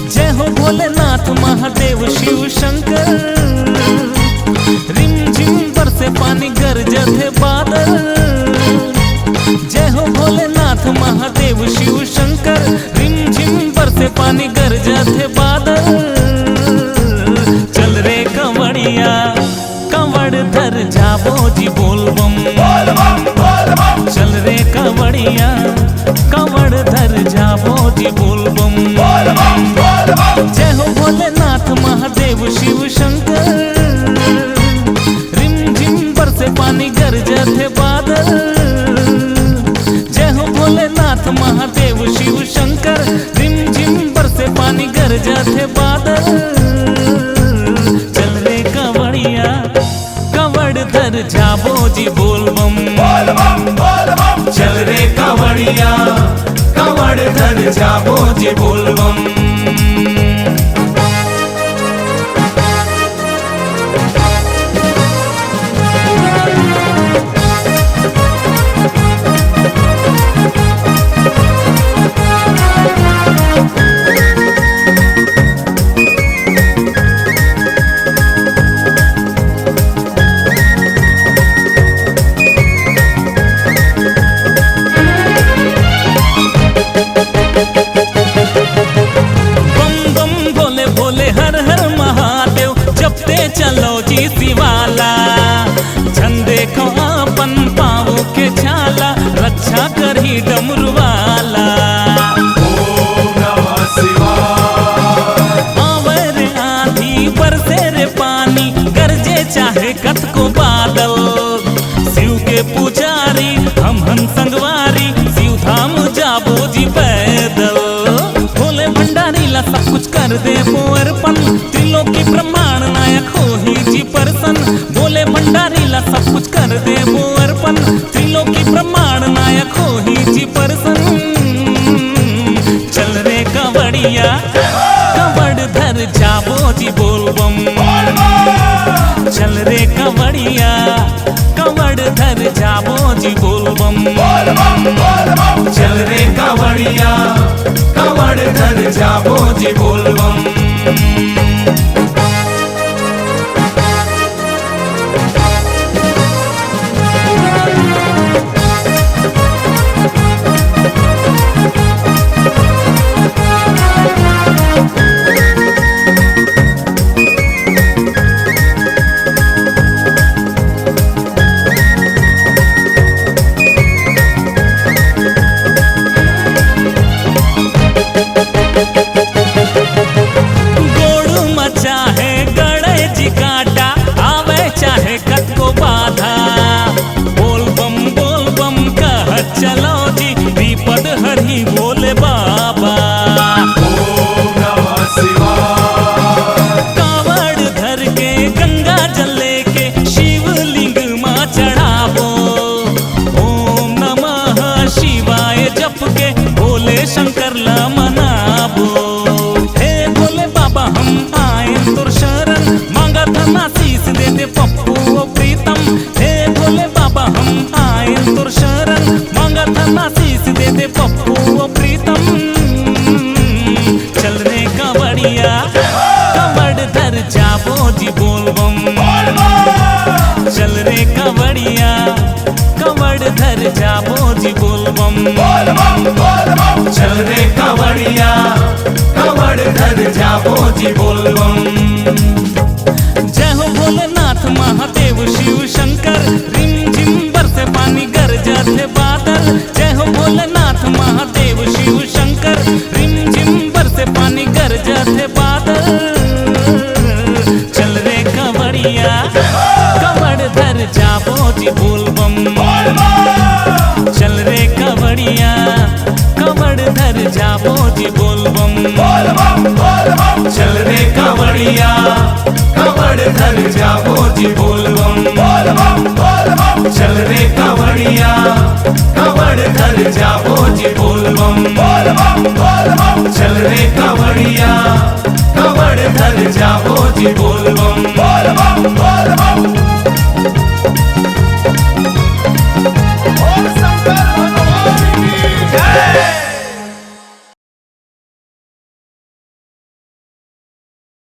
जय हो भोलेनाथ महादेव शिव शंकर, रिम झिम बरसे पानी गरजत है बादल। जय हो भोलेनाथ महादेव शिव शंकर, रिम झिम बरसे पानी गरजत है बादल। चल रे कंवड़िया कंवड़ धर जाबो जी बोलबम, चल रे कंवड़िया कंवड़ धर जाबो जी बोलबम। जय हो भोलेनाथ महादेव शिव शंकर, रिम झिम बरसे पानी गरजत है बादल। जय हो भोलेनाथ महादेव शिव शंकर, रिम झिम बरसे पानी गरजत है बादल। चल रे कंवड़िया कंवड़ धर जाबो जी बोलबम, चल रे कंवड़िया कंवड़ धर जाबो जी बोलबम। जपते चलो जी शिवाला, झंडे को अपन पाँव के छाला, रक्षा करी डमरू वाला। आवे रे आंधी बरसे रे पानी, गरजे चाहे कत को बादल। शिव के पुजारी हम संगवारी, शिव धाम जाबो जी पैदल। भोले भंडारी ला सब कुछ कर दे अर्पण, त्रिलोकी ब्रह्मांड नायक हो ही जी परसन। भोले भंडारी ला सब कुछ कर दे अर्पण, त्रिलोकी ब्रह्मांड नायक हो ही जी परसन। चल रे कंवड़िया कंवड़ धर जाबो जी बोलबम, चल रे कंवड़िया कंवड़ धर जाबो जी बोलबम। चल रे कंवड़िया कंवड़ धर जाबो जी बोलबम। चलो जी विपद हरि भोले बाबा। कावड़ धर के गंगा जल लेके शिवलिंग माँ चढ़ावो। ओम नमः शिवाय जप के भोले शंकर ला मनावो। हे भोले बाबा हम आए तुर शरण, मांगा धना शीस दे दे पप्पू प्रीतम। हे भोले बाबा हम आए तुर शरण, मांगा धना शीस दे दे पप्पू प्रीतम। चल रे कंवड़िया कंवड़ धर जाबो जी बोलबम, चल रे कंवड़िया कंवड़ धर जाबो जी बोलबम। चल रे कंवड़िया कंवड़ धर जाबो जी बोलबम। जय हो भोलेनाथ महादेव शिव शंकर, रिम झिम बरसे पानी गरजत है बादल। जय हो भोलेनाथ महादेव शिव शंकर, रिम झिम बरसे पानी गरजत है बादल। चल रे कंवड़िया कंवड़ धर जाबो जी बोलबम, चल रे कंवड़िया कंवड़ धर जाबो जी बोलबम। चल रे कंवड़िया कंवड़ धर जाबो जी बोलबम। चल रे कंवड़िया कंवड़ धर जाबो जी बोलबम। चल रे कंवड़िया कंवड़ धर जाबो जी बोलबम।